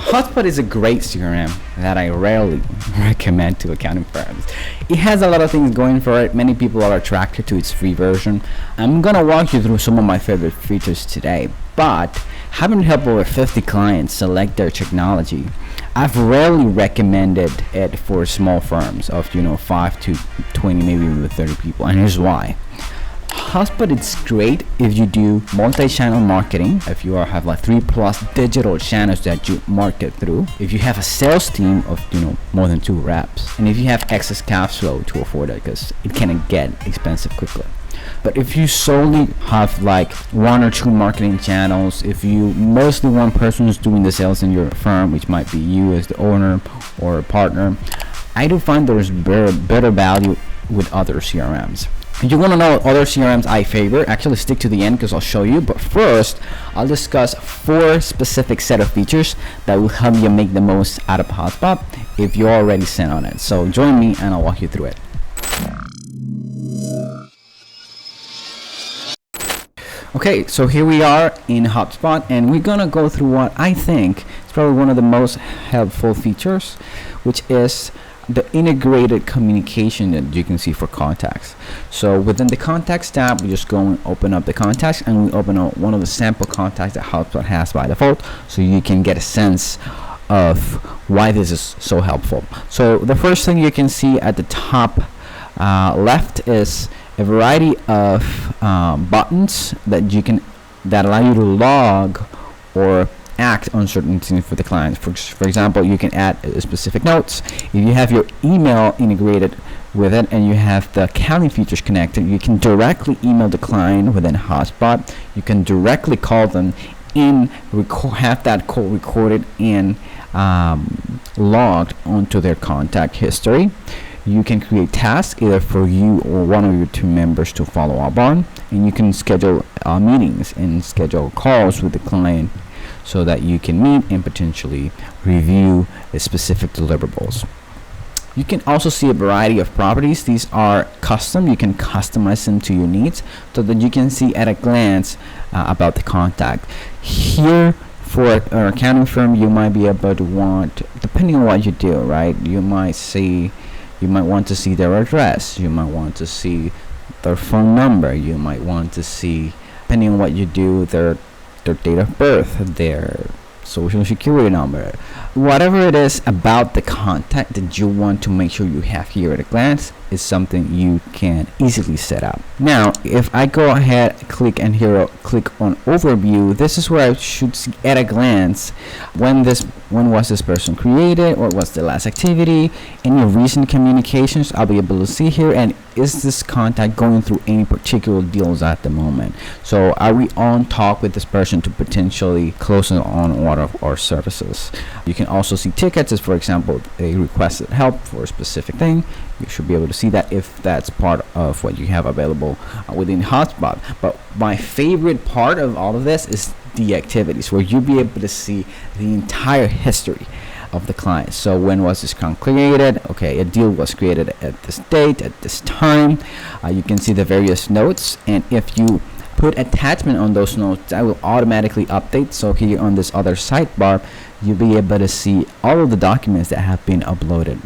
Hubspot is a great CRM that I rarely recommend to accounting firms. It has a lot of things going for it. Many people are attracted to its free version. I'm gonna walk you through some of my favorite features today, but having helped over 50 clients select their technology, I've rarely recommended it for small firms of 5 to 20, maybe even 30 people, and here's why. Hubspot is great if you do multi-channel marketing, if you have like 3+ digital channels that you market through, if you have a sales team of more than 2 reps, and if you have excess cash flow to afford it, because it can get expensive quickly. But if you solely have like 1 or 2 marketing channels, if you mostly one person is doing the sales in your firm, which might be you as the owner or a partner, I do find there's better value with other CRMs. If you want to know what other CRMs I favor, actually stick to the end because I'll show you. But first, I'll discuss 4 specific set of features that will help you make the most out of Hubspot if you're already set on it. So join me and I'll walk you through it. Okay, so here we are in Hubspot, and we're gonna go through what I think is probably one of the most helpful features, which is the integrated communication that you can see for contacts. So within the contacts tab, we just go and open up the contacts, and we open up one of the sample contacts that Hubspot has by default, so you can get a sense of why this is so helpful. So the first thing you can see at the top left is a variety of buttons that allow you to log or act on certain things for the client. For example, you can add specific notes. If you have your email integrated with it and you have the accounting features connected, you can directly email the client within Hubspot. You can directly call them and have that call recorded and logged onto their contact history. You can create tasks either for you or one of your team members to follow up on, and you can schedule meetings and schedule calls with the client so that you can meet and potentially review the specific deliverables. You can also see a variety of properties. These are custom. You can customize them to your needs so that you can see at a glance about the contact. Here, for an accounting firm, you might be able to want, depending on what you do, right? You might want to see their address. You might want to see their phone number. You might want to see, depending on what you do, their date of birth, their social security number, whatever it is about the contact that you want to make sure you have here at a glance is something you can easily set up. Now, if I go ahead, click on overview, this is where I should see at a glance when was this person created, or what's the last activity, any recent communications I'll be able to see here, and is this contact going through any particular deals at the moment. So are we on talk with this person to potentially close on one of our services. You can also see tickets, as for example they requested help for a specific thing. You should be able to see that if that's part of what you have available within Hubspot. But my favorite part of all of this is the activities, where you'll be able to see the entire history of the client. So when was this account created? Okay, a deal was created at this date, at this time. You can see the various notes, and if you put attachment on those notes, that will automatically update. So here on this other sidebar, you'll be able to see all of the documents that have been uploaded.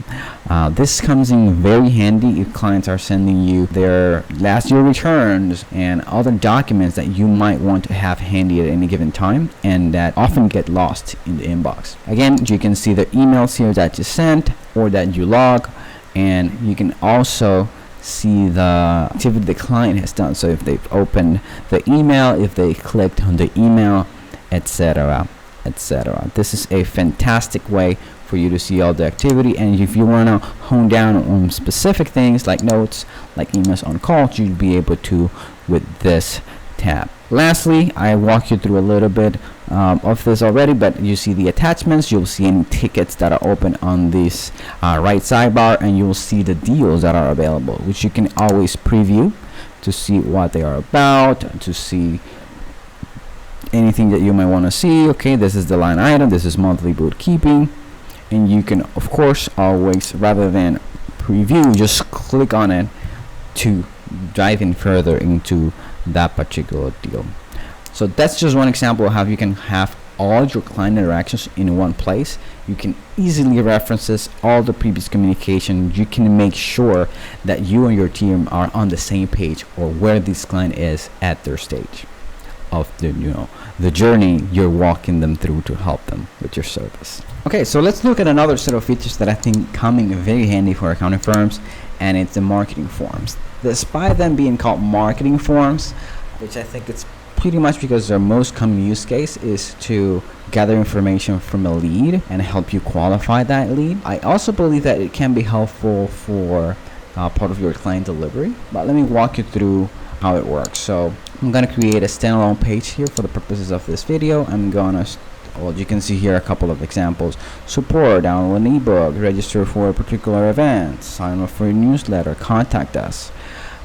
This comes in very handy if clients are sending you their last year returns and other documents that you might want to have handy at any given time and that often get lost in the inbox. Again, you can see the emails here that you sent or that you log, and you can also see the activity the client has done. So if they've opened the email, if they clicked on the email, etc., etc. This is a fantastic way for you to see all the activity, and if you want to hone down on specific things like notes, like emails on calls, you'd be able to with this tab. Lastly, I walked you through a little bit of this already, but you see the attachments, you'll see any tickets that are open on this right sidebar, and you'll see the deals that are available, which you can always preview to see what they are about, to see anything that you might want to see. Okay, this is the line item, this is monthly bookkeeping, and you can of course always, rather than preview, just click on it to dive in further into that particular deal. So that's just one example of how you can have all your client interactions in one place, you can easily references all the previous communication. You can make sure that you and your team are on the same page, or where this client is at their stage of the journey you're walking them through to help them with your service. Okay, so let's look at another set of features that I think coming very handy for accounting firms, and it's the marketing forms. Despite them being called marketing forms, which I think it's pretty much because their most common use case is to gather information from a lead and help you qualify that lead. I also believe that it can be helpful for part of your client delivery, but let me walk you through how it works. So I'm going to create a standalone page here for the purposes of this video. I'm going to, well, you can see here a couple of examples: support, download an ebook, register for a particular event, sign up for a newsletter, contact us.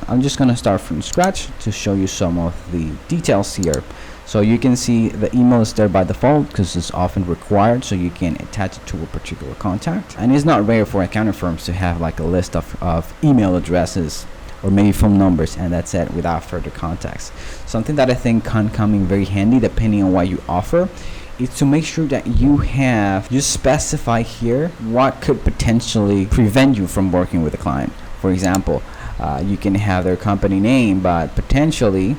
I'm just going to start from scratch to show you some of the details here. So you can see the email is there by default because it's often required, so you can attach it to a particular contact. And it's not rare for accounting firms to have like a list of email addresses or maybe phone numbers, and that's it, without further context. Something that I think can come in very handy depending on what you offer is to make sure that you specify here what could potentially prevent you from working with a client. For example, you can have their company name, but potentially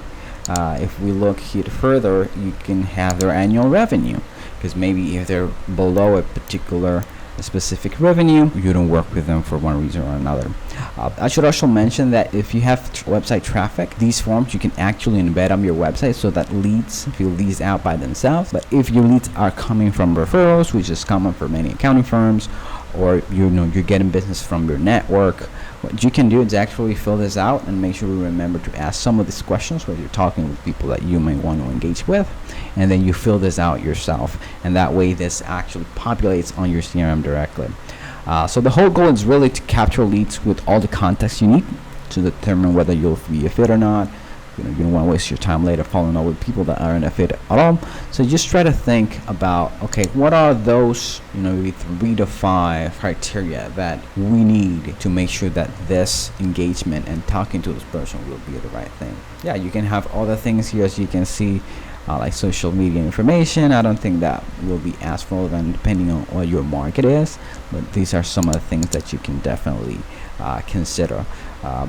if we look here further, you can have their annual revenue, because maybe if they're below a particular specific revenue, you don't work with them for one reason or another. I should also mention that if you have website traffic, these forms you can actually embed on your website so that leads feel leads out by themselves. But if your leads are coming from referrals, which is common for many accounting firms, or you're getting business from your network, what you can do is actually fill this out and make sure you remember to ask some of these questions when you're talking with people that you may want to engage with, and then you fill this out yourself, and that way this actually populates on your CRM directly. So the whole goal is really to capture leads with all the context you need to determine whether you'll be a fit or not. You don't want to waste your time later following up with people that aren't a fit at all. So just try to think about, okay, what are those, maybe 3 to 5 criteria that we need to make sure that this engagement and talking to this person will be the right thing. Yeah, you can have other things here, as you can see, like social media information. I don't think that will be as relevant depending on what your market is, but these are some of the things that you can definitely consider.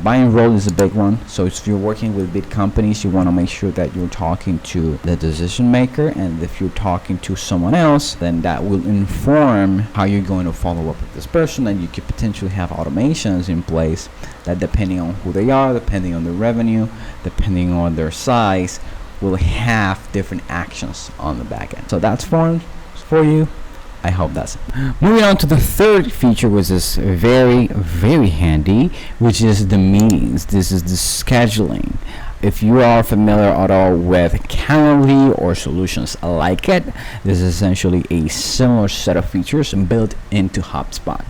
Buy and roll is a big one. So if you're working with big companies, you want to make sure that you're talking to the decision maker, and if you're talking to someone else, then that will inform how you're going to follow up with this person. And you could potentially have automations in place that, depending on who they are, depending on their revenue, depending on their size, will have different actions on the back end. So that's forms for you. I hope that's it. Moving on to the third feature, which is very, very handy, which is the meetings. This is the scheduling. If you are familiar at all with Calendly or solutions like it, this is essentially a similar set of features built into Hubspot.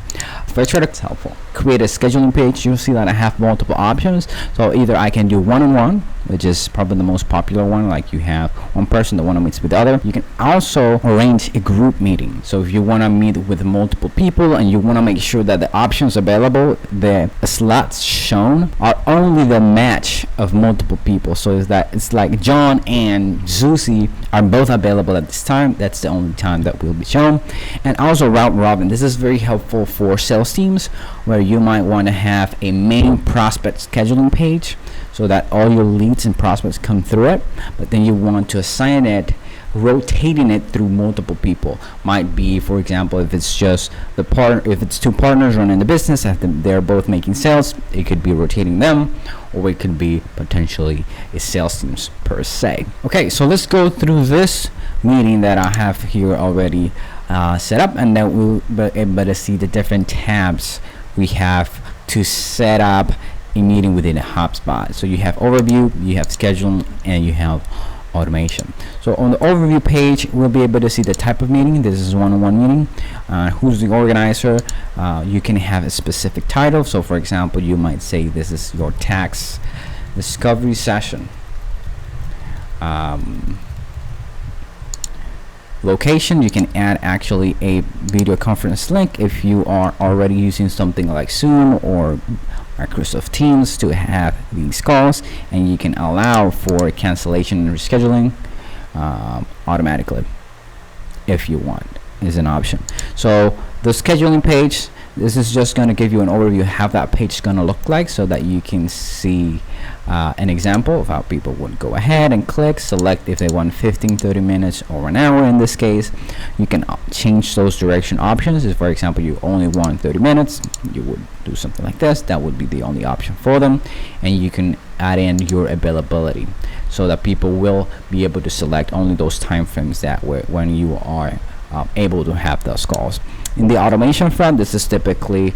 If I try to, it's helpful. Create a scheduling page, you'll see that I have multiple options. So either I can do one-on-one, which is probably the most popular one, like you have one person that want to meet with the other. You can also arrange a group meeting. So if you want to meet with multiple people and you want to make sure that the options available, the slots shown are only the match of multiple people. So it's like John and Susie are both available at this time. That's the only time that will be shown. And also route robin. This is very helpful for sales teams where you might want to have a main prospect scheduling page so that all your leads and prospects come through it, but then you want to assign it, rotating it through multiple people. Might be, for example, if it's just the partner, if it's 2 partners running the business and they're both making sales, it could be rotating them, or it could be potentially a sales teams per se. Okay, so let's go through this meeting that I have here already set up, and then we'll be able to see the different tabs we have to set up a meeting within a HubSpot. So you have overview, you have scheduling, and you have automation. So on the overview page, we'll be able to see the type of meeting. This is one-on-one meeting. Who's the organizer? You can have a specific title. So for example, you might say this is your tax discovery session. Location, you can add actually a video conference link if you are already using something like Zoom or Microsoft Teams to have these calls, and you can allow for cancellation and rescheduling automatically. if you want, is an option. So the scheduling page, this is just going to give you an overview of how that page is going to look like, so that you can see an example of how people would go ahead and click, select if they want 15, 30 minutes or an hour. In this case, you can change those direction options. If, for example, you only want 30 minutes, you would do something like this. That would be the only option for them. And you can add in your availability, so that people will be able to select only those time frames that when you are able to have those calls. In the automation front, this is typically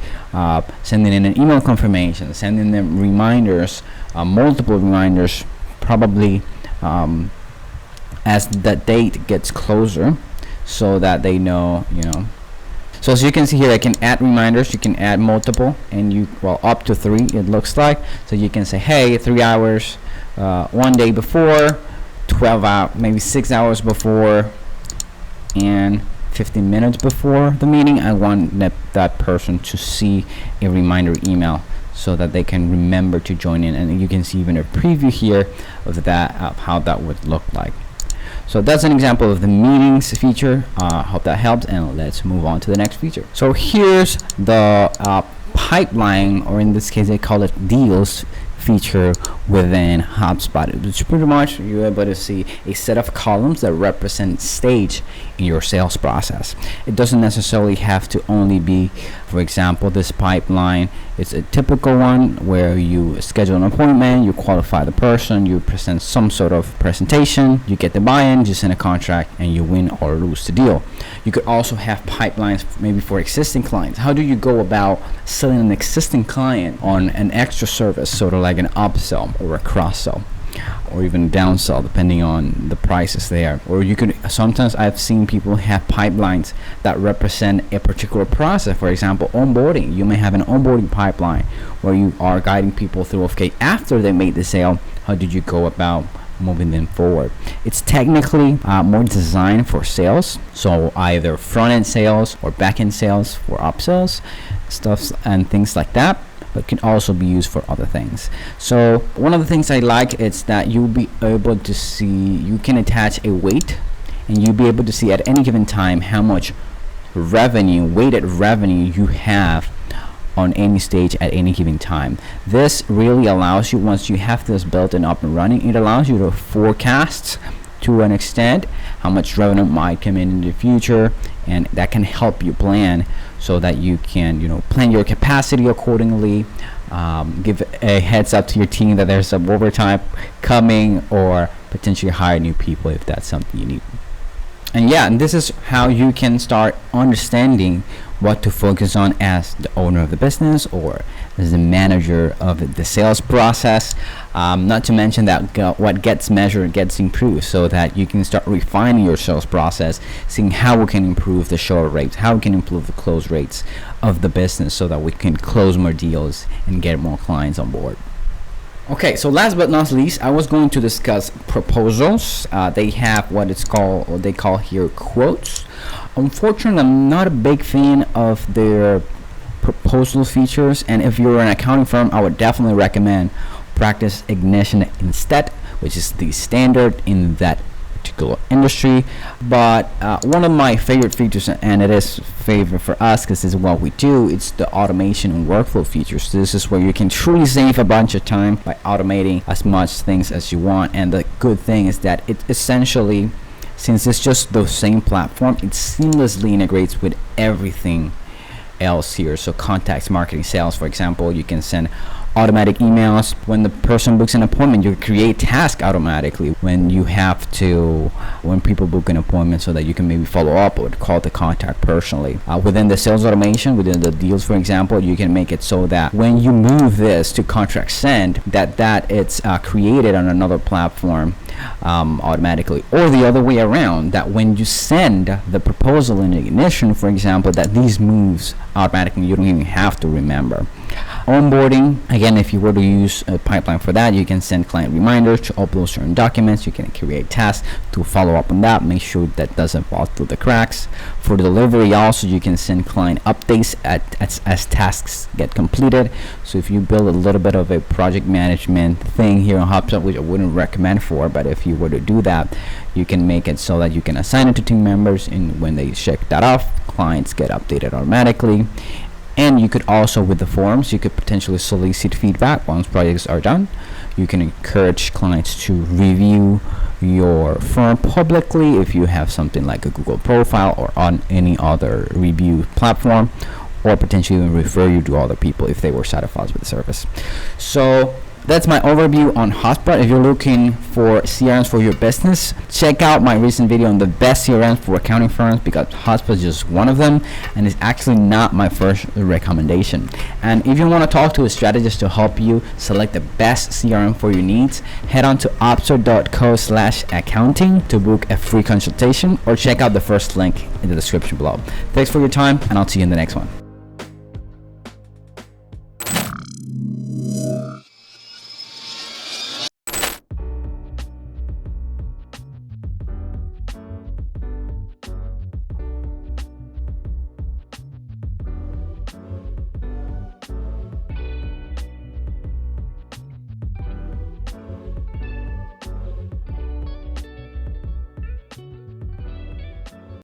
sending in an email confirmation, sending them reminders, multiple reminders, probably as the date gets closer, so that they know, So as you can see here, I can add reminders. You can add multiple, and up to 3 it looks like. So you can say, hey, 3 hours, 1 day before, 12 hours, maybe 6 hours before, and 15 minutes before the meeting, I want that person to see a reminder email, so that they can remember to join in. And you can see even a preview here of that, of how that would look like. So that's an example of the meetings feature. Hope that helps, and let's move on to the next feature. So here's the pipeline, or in this case they call it deals feature within Hubspot. It's pretty much you're able to see a set of columns that represent stage in your sales process. It doesn't necessarily have to only be, for example, this pipeline. It's a typical one where you schedule an appointment, you qualify the person, you present some sort of presentation, you get the buy-in, you send a contract, and you win or lose the deal. You could also have pipelines maybe for existing clients. How do you go about selling an existing client on an extra service, sort of like an upsell or a cross-sell, or even downsell, depending on the prices there? Or you could, sometimes I've seen people have pipelines that represent a particular process. For example, onboarding. You may have an onboarding pipeline where you are guiding people through, okay, after they made the sale, how did you go about moving them forward? It's technically more designed for sales, so either front-end sales or back-end sales for upsells, stuff and things like that, but can also be used for other things. So one of the things I like is that you'll be able to see, you can attach a weight, and you'll be able to see at any given time how much revenue, weighted revenue you have on any stage at any given time. This really allows you, once you have this built and up and running, it allows you to forecast to an extent how much revenue might come in the future, and that can help you plan, so that you can plan your capacity accordingly, give a heads up to your team that there's some overtime coming, or potentially hire new people if that's something you need. And this is how you can start understanding what to focus on as the owner of the business, or as the manager of the sales process. Not to mention that what gets measured gets improved, so that you can start refining your sales process, seeing how we can improve the show rates, how we can improve the close rates of the business, so that we can close more deals and get more clients on board. Okay, so last but not least, I was going to discuss proposals. They have what they call here quotes. Unfortunately, I'm not a big fan of their proposal features, and if you're an accounting firm, I would definitely recommend Practice Ignition instead, which is the standard in that particular industry. But one of my favorite features, and it is favorite for us because this is what we do, it's the automation and workflow features. This is where you can truly save a bunch of time by automating as much things as you want. And the good thing is that it essentially, since it's just the same platform, it seamlessly integrates with everything else here. So contacts, marketing, sales, for example, you can send automatic emails when the person books an appointment. You create tasks automatically when people book an appointment, so that you can maybe follow up or call the contact personally. Within the sales automation, within the deals, for example, you can make it so that when you move this to contract send, that it's created on another platform automatically, or the other way around, that when you send the proposal in Ignition, for example, that these moves automatically, you don't even have to remember. Onboarding, again, if you were to use a pipeline for that, you can send client reminders to upload certain documents. You can create tasks to follow up on that, make sure that doesn't fall through the cracks. For delivery also, you can send client updates as tasks get completed. So if you build a little bit of a project management thing here on Hubspot, which I wouldn't recommend for, but if you were to do that, you can make it so that you can assign it to team members, and when they check that off, clients get updated automatically. And you could also, with the forums, you could potentially solicit feedback once projects are done. You can encourage clients to review your firm publicly if you have something like a Google profile or on any other review platform, or potentially even refer you to other people if they were satisfied with the service. So that's my overview on Hubspot. If you're looking for CRMs for your business, check out my recent video on the best CRMs for accounting firms, because Hubspot is just one of them, and it's actually not my first recommendation. And if you want to talk to a strategist to help you select the best CRM for your needs, head on to hubspot.co/accounting to book a free consultation, or check out the first link in the description below. Thanks for your time, and I'll see you in the next one.